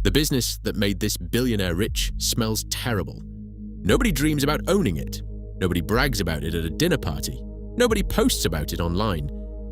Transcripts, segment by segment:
The business that made this billionaire rich smells terrible. Nobody dreams about owning it. Nobody brags about it at a dinner party. Nobody posts about it online.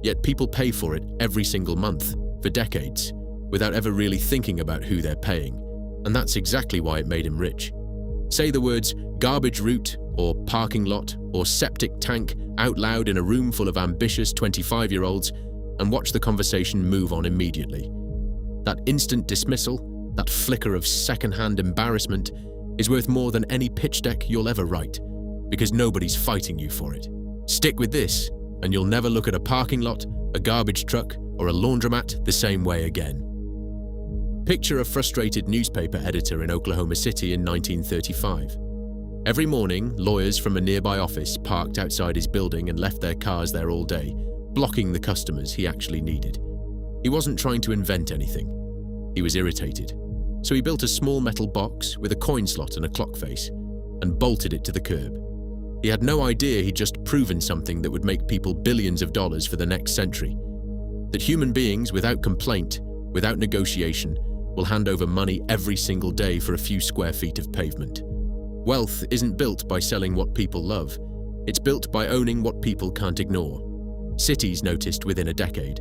Yet people pay for it every single month, for decades, without ever really thinking about who they're paying. And that's exactly why it made him rich. Say the words garbage route or parking lot or septic tank out loud in a room full of ambitious 25-year-olds and watch the conversation move on immediately. That instant dismissal, that flicker of second-hand embarrassment is worth more than any pitch deck you'll ever write, because nobody's fighting you for it. Stick with this, and you'll never look at a parking lot, a garbage truck, or a laundromat the same way again. Picture a frustrated newspaper editor in Oklahoma City in 1935. Every morning, lawyers from a nearby office parked outside his building and left their cars there all day, blocking the customers he actually needed. He wasn't trying to invent anything. He was irritated. So he built a small metal box with a coin slot and a clock face and bolted it to the curb. He had no idea he'd just proven something that would make people billions of dollars for the next century. That human beings, without complaint, without negotiation, will hand over money every single day for a few square feet of pavement. Wealth isn't built by selling what people love. It's built by owning what people can't ignore. Cities noticed within a decade.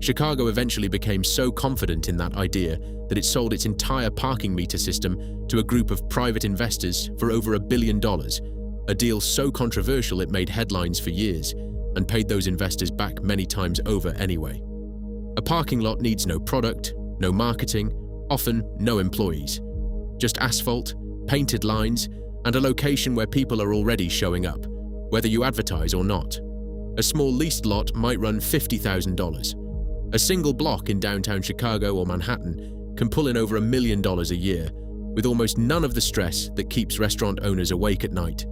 Chicago eventually became so confident in that idea that it sold its entire parking meter system to a group of private investors for over $1 billion, a deal so controversial it made headlines for years and paid those investors back many times over anyway. A parking lot needs no product, no marketing, often no employees. Just asphalt, painted lines, and a location where people are already showing up, whether you advertise or not. A small leased lot might run $50,000. A single block in downtown Chicago or Manhattan can pull in over $1 million a year, with almost none of the stress that keeps restaurant owners awake at night.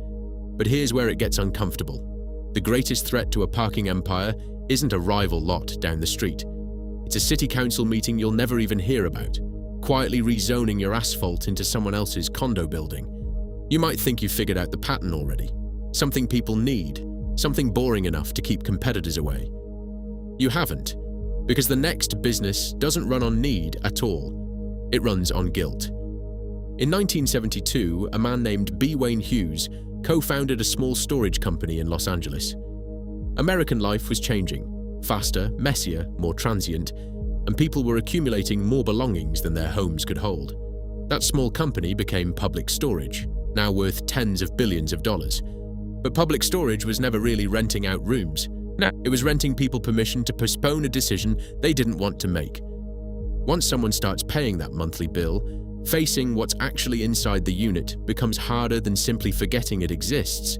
But here's where it gets uncomfortable. The greatest threat to a parking empire isn't a rival lot down the street. It's a city council meeting you'll never even hear about, quietly rezoning your asphalt into someone else's condo building. You might think you've figured out the pattern already. Something people need, something boring enough to keep competitors away. You haven't. Because the next business doesn't run on need at all. It runs on guilt. In 1972, a man named B. Wayne Hughes co-founded a small storage company in Los Angeles. American life was changing, faster, messier, more transient, and people were accumulating more belongings than their homes could hold. That small company became Public Storage, now worth tens of billions of dollars. But Public Storage was never really renting out rooms. No, it was renting people permission to postpone a decision they didn't want to make. Once someone starts paying that monthly bill, facing what's actually inside the unit becomes harder than simply forgetting it exists.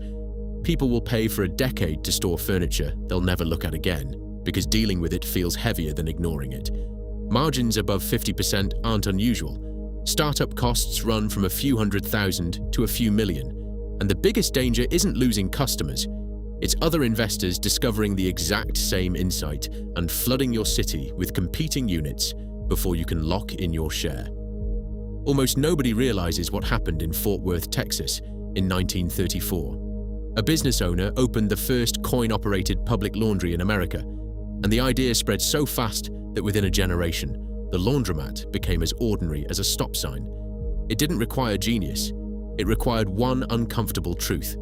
People will pay for a decade to store furniture they'll never look at again, because dealing with it feels heavier than ignoring it. Margins above 50% aren't unusual. Startup costs run from a few $100,000 to a few million. And the biggest danger isn't losing customers. It's other investors discovering the exact same insight and flooding your city with competing units before you can lock in your share. Almost nobody realizes what happened in Fort Worth, Texas, in 1934. A business owner opened the first coin-operated public laundry in America, and the idea spread so fast that within a generation, the laundromat became as ordinary as a stop sign. It didn't require genius. It required one uncomfortable truth.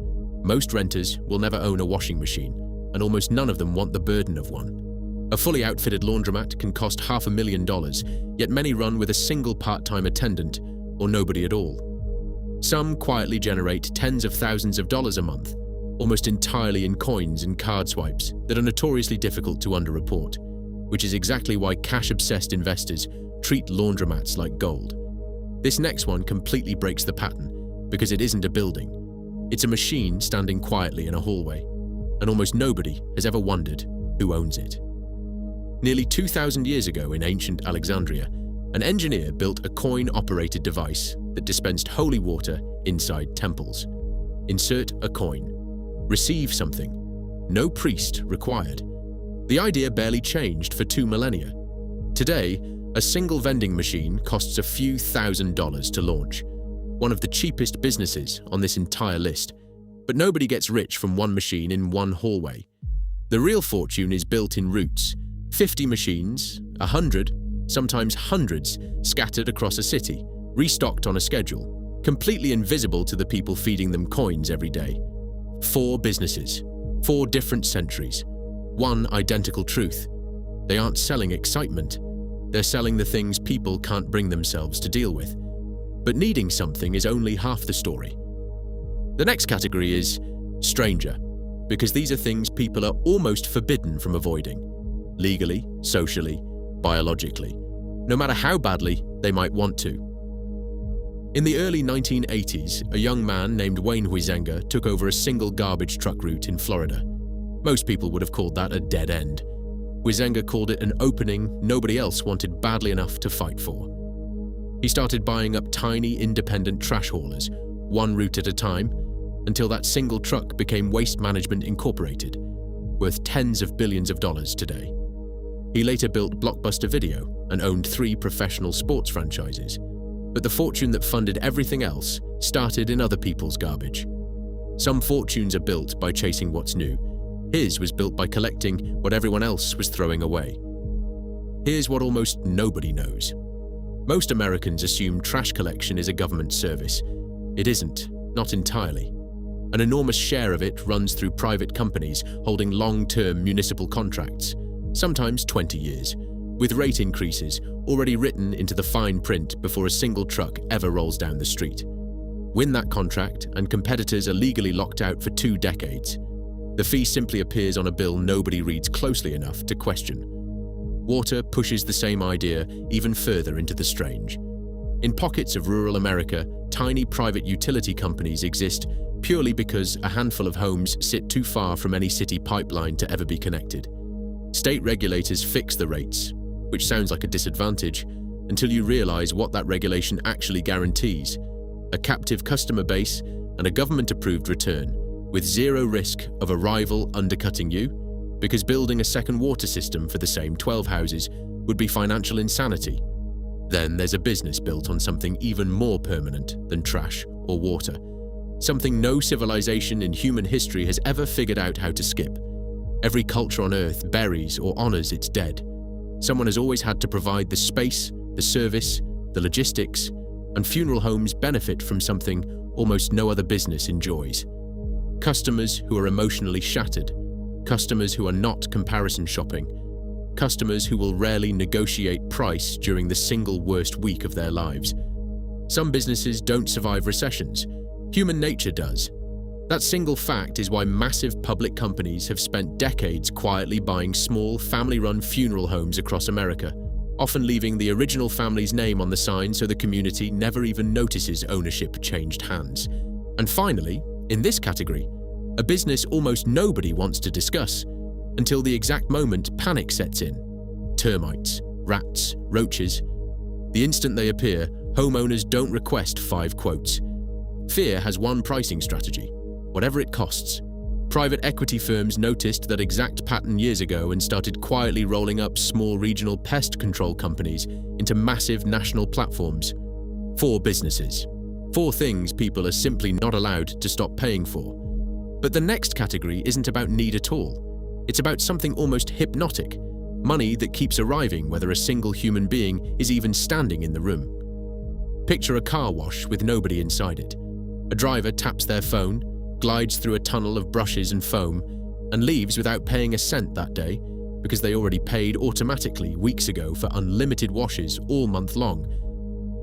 Most renters will never own a washing machine, and almost none of them want the burden of one. A fully outfitted laundromat can cost $500,000, yet many run with a single part-time attendant, or nobody at all. Some quietly generate tens of thousands of dollars a month, almost entirely in coins and card swipes that are notoriously difficult to underreport, which is exactly why cash-obsessed investors treat laundromats like gold. This next one completely breaks the pattern, because it isn't a building. It's a machine standing quietly in a hallway, and almost nobody has ever wondered who owns it. Nearly 2,000 years ago in ancient Alexandria, an engineer built a coin-operated device that dispensed holy water inside temples. Insert a coin. Receive something. No priest required. The idea barely changed for 2 millennia. Today, a single vending machine costs a few $1,000s to launch. One of the cheapest businesses on this entire list. But nobody gets rich from one machine in one hallway. The real fortune is built in routes. 50 machines, 100, sometimes hundreds, scattered across a city, restocked on a schedule, completely invisible to the people feeding them coins every day. 4 businesses, 4 different centuries, one identical truth. They aren't selling excitement. They're selling the things people can't bring themselves to deal with. But needing something is only half the story. The next category is stranger, because these are things people are almost forbidden from avoiding, legally, socially, biologically, no matter how badly they might want to. In the early 1980s, a young man named Wayne Huizenga took over a single garbage truck route in Florida. Most people would have called that a dead end. Huizenga called it an opening nobody else wanted badly enough to fight for. He started buying up tiny independent trash haulers, one route at a time, until that single truck became Waste Management Incorporated, worth tens of billions of dollars today. He later built Blockbuster Video and owned 3 professional sports franchises. But the fortune that funded everything else started in other people's garbage. Some fortunes are built by chasing what's new. His was built by collecting what everyone else was throwing away. Here's what almost nobody knows. Most Americans assume trash collection is a government service. It isn't, not entirely. An enormous share of it runs through private companies holding long-term municipal contracts, sometimes 20 years, with rate increases already written into the fine print before a single truck ever rolls down the street. Win that contract and competitors are legally locked out for 2 decades. The fee simply appears on a bill nobody reads closely enough to question. Water pushes the same idea even further into the strange. In pockets of rural America, tiny private utility companies exist purely because a handful of homes sit too far from any city pipeline to ever be connected. State regulators fix the rates, which sounds like a disadvantage, until you realize what that regulation actually guarantees: a captive customer base and a government-approved return, with 0 risk of a rival undercutting you, because building a second water system for the same 12 houses would be financial insanity. Then there's a business built on something even more permanent than trash or water, something no civilization in human history has ever figured out how to skip. Every culture on Earth buries or honors its dead. Someone has always had to provide the space, the service, the logistics, and funeral homes benefit from something almost no other business enjoys. Customers who are emotionally shattered, customers who are not comparison shopping, customers who will rarely negotiate price during the single worst week of their lives. Some businesses don't survive recessions. Human nature does. That single fact is why massive public companies have spent decades quietly buying small, family-run funeral homes across America, often leaving the original family's name on the sign so the community never even notices ownership changed hands. And finally, in this category, a business almost nobody wants to discuss until the exact moment panic sets in. Termites, rats, roaches. The instant they appear, homeowners don't request 5 quotes. Fear has one pricing strategy: whatever it costs. Private equity firms noticed that exact pattern years ago and started quietly rolling up small regional pest control companies into massive national platforms. 4 businesses. 4 things people are simply not allowed to stop paying for. But the next category isn't about need at all. It's about something almost hypnotic: money that keeps arriving whether a single human being is even standing in the room. Picture a car wash with nobody inside it. A driver taps their phone, glides through a tunnel of brushes and foam, and leaves without paying a cent that day because they already paid automatically weeks ago for unlimited washes all month long.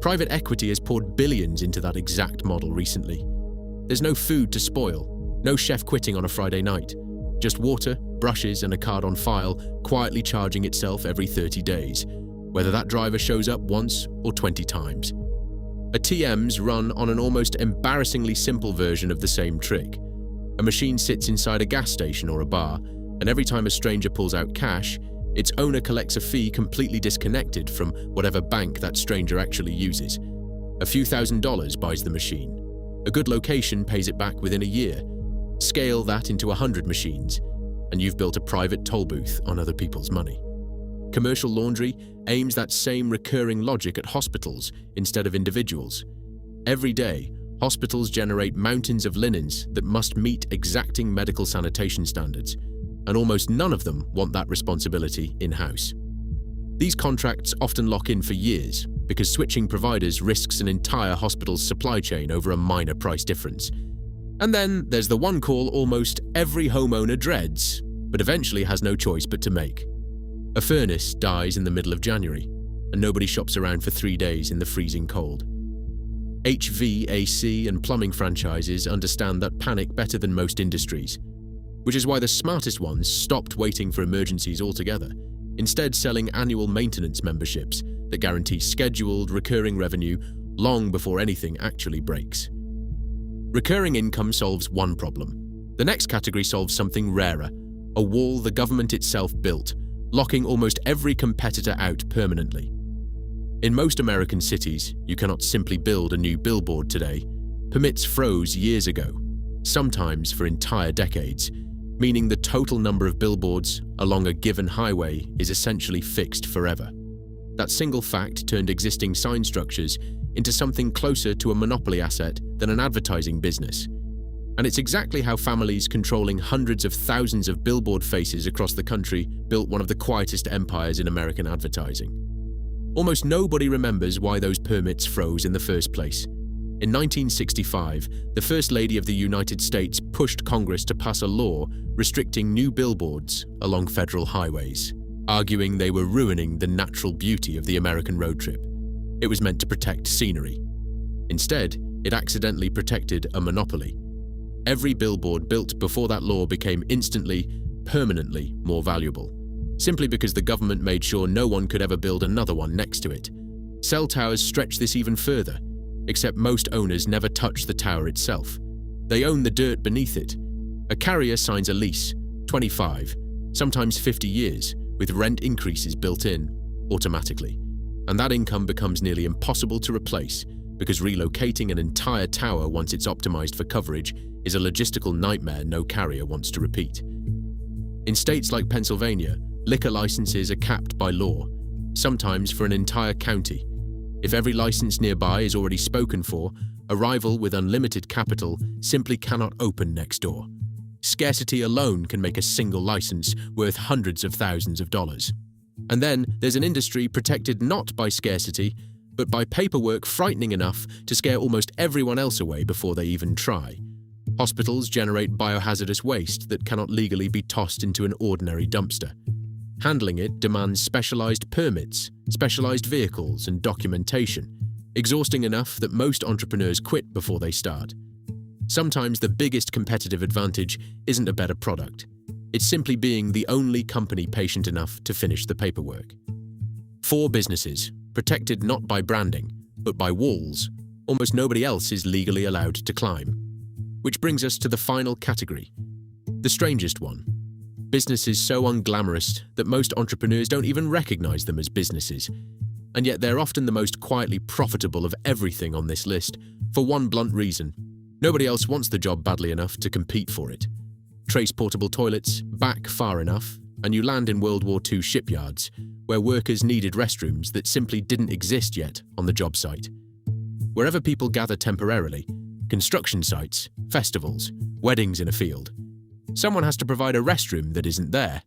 Private equity has poured billions into that exact model recently. There's no food to spoil. No chef quitting on a Friday night. Just water, brushes, and a card on file, quietly charging itself every 30 days, whether that driver shows up once or 20 times. ATMs run on an almost embarrassingly simple version of the same trick. A machine sits inside a gas station or a bar, and every time a stranger pulls out cash, its owner collects a fee completely disconnected from whatever bank that stranger actually uses. A few $1,000s buys the machine. A good location pays it back within a year. Scale that into 100 machines, and you've built a private toll booth on other people's money. Commercial laundry aims that same recurring logic at hospitals instead of individuals. Every day, hospitals generate mountains of linens that must meet exacting medical sanitation standards, and almost none of them want that responsibility in-house. These contracts often lock in for years because switching providers risks an entire hospital's supply chain over a minor price difference. And then there's the one call almost every homeowner dreads, but eventually has no choice but to make. A furnace dies in the middle of January, and nobody shops around for 3 days in the freezing cold. HVAC and plumbing franchises understand that panic better than most industries, which is why the smartest ones stopped waiting for emergencies altogether, instead selling annual maintenance memberships that guarantee scheduled, recurring revenue long before anything actually breaks. Recurring income solves one problem. The next category solves something rarer, a wall the government itself built, locking almost every competitor out permanently. In most American cities, you cannot simply build a new billboard today. Permits froze years ago, sometimes for entire decades, meaning the total number of billboards along a given highway is essentially fixed forever. That single fact turned existing sign structures into something closer to a monopoly asset than an advertising business. And it's exactly how families controlling hundreds of thousands of billboard faces across the country built one of the quietest empires in American advertising. Almost nobody remembers why those permits froze in the first place. In 1965, the First Lady of the United States pushed Congress to pass a law restricting new billboards along federal highways, arguing they were ruining the natural beauty of the American road trip. It was meant to protect scenery. Instead, it accidentally protected a monopoly. Every billboard built before that law became instantly, permanently more valuable, simply because the government made sure no one could ever build another one next to it. Cell towers stretch this even further, except most owners never touch the tower itself. They own the dirt beneath it. A carrier signs a lease, 25, sometimes 50 years, with rent increases built in, automatically. And that income becomes nearly impossible to replace because relocating an entire tower once it's optimized for coverage is a logistical nightmare no carrier wants to repeat. In states like Pennsylvania, liquor licenses are capped by law, sometimes for an entire county. If every license nearby is already spoken for, a rival with unlimited capital simply cannot open next door. Scarcity alone can make a single license worth hundreds of thousands of dollars. And then there's an industry protected not by scarcity, but by paperwork frightening enough to scare almost everyone else away before they even try. Hospitals generate biohazardous waste that cannot legally be tossed into an ordinary dumpster. Handling it demands specialized permits, specialized vehicles, and documentation, exhausting enough that most entrepreneurs quit before they start. Sometimes the biggest competitive advantage isn't a better product. It's simply being the only company patient enough to finish the paperwork. For businesses, protected not by branding, but by walls, almost nobody else is legally allowed to climb. Which brings us to the final category, the strangest one. Businesses so unglamorous that most entrepreneurs don't even recognize them as businesses. And yet they're often the most quietly profitable of everything on this list, for one blunt reason. Nobody else wants the job badly enough to compete for it. Trace portable toilets back far enough, and you land in World War II shipyards, where workers needed restrooms that simply didn't exist yet on the job site. Wherever people gather temporarily, construction sites, festivals, weddings in a field, someone has to provide a restroom that isn't there.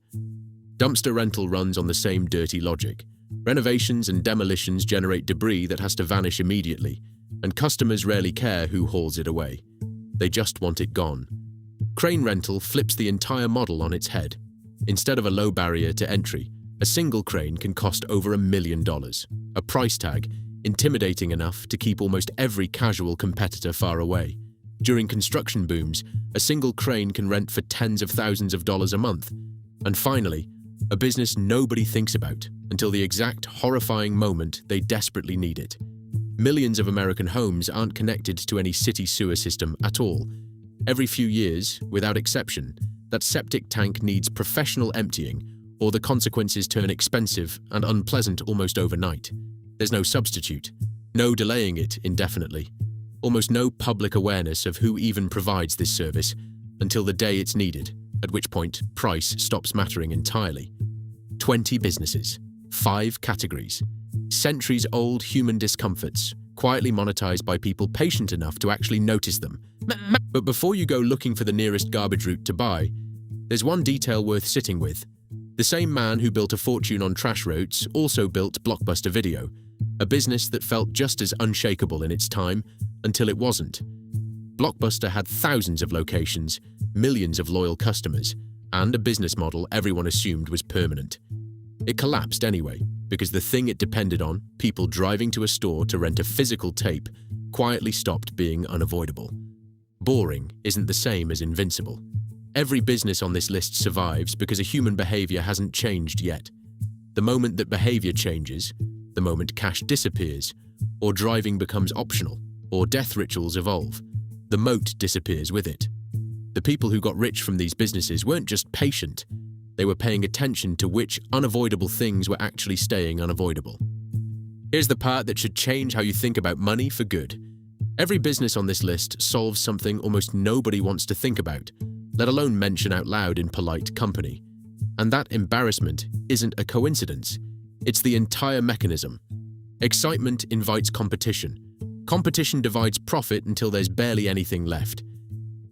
Dumpster rental runs on the same dirty logic. Renovations and demolitions generate debris that has to vanish immediately, and customers rarely care who hauls it away. They just want it gone. Crane rental flips the entire model on its head. Instead of a low barrier to entry, a single crane can cost over $1 million, a price tag intimidating enough to keep almost every casual competitor far away. During construction booms, a single crane can rent for tens of thousands of dollars a month. And finally, a business nobody thinks about until the exact horrifying moment they desperately need it. Millions of American homes aren't connected to any city sewer system at all. Every few years, without exception, that septic tank needs professional emptying, or the consequences turn expensive and unpleasant almost overnight. There's no substitute, no delaying it indefinitely, almost no public awareness of who even provides this service until the day it's needed, at which point price stops mattering entirely. 20 businesses, 5 categories, centuries-old human discomforts, quietly monetized by people patient enough to actually notice them. But before you go looking for the nearest garbage route to buy, there's one detail worth sitting with. The same man who built a fortune on trash roads also built Blockbuster Video, a business that felt just as unshakable in its time until it wasn't. Blockbuster had thousands of locations, millions of loyal customers, and a business model everyone assumed was permanent. It collapsed anyway, because the thing it depended on, people driving to a store to rent a physical tape, quietly stopped being unavoidable. Boring isn't the same as invincible. Every business on this list survives because a human behavior hasn't changed yet. The moment that behavior changes, the moment cash disappears, or driving becomes optional, or death rituals evolve, the moat disappears with it. The people who got rich from these businesses weren't just patient, they were paying attention to which unavoidable things were actually staying unavoidable. Here's the part that should change how you think about money for good. Every business on this list solves something almost nobody wants to think about, let alone mention out loud in polite company. And that embarrassment isn't a coincidence. It's the entire mechanism. Excitement invites competition. Competition divides profit until there's barely anything left.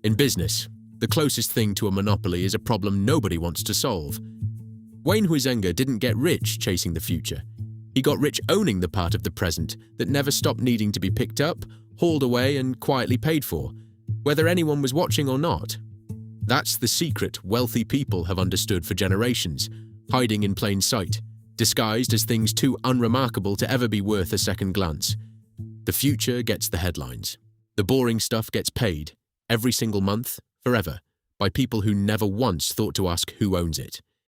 In business, the closest thing to a monopoly is a problem nobody wants to solve. Wayne Huizenga didn't get rich chasing the future. He got rich owning the part of the present that never stopped needing to be picked up, hauled away, and quietly paid for, whether anyone was watching or not. That's the secret wealthy people have understood for generations, hiding in plain sight, disguised as things too unremarkable to ever be worth a second glance. The future gets the headlines. The boring stuff gets paid, every single month, forever, by people who never once thought to ask who owns it.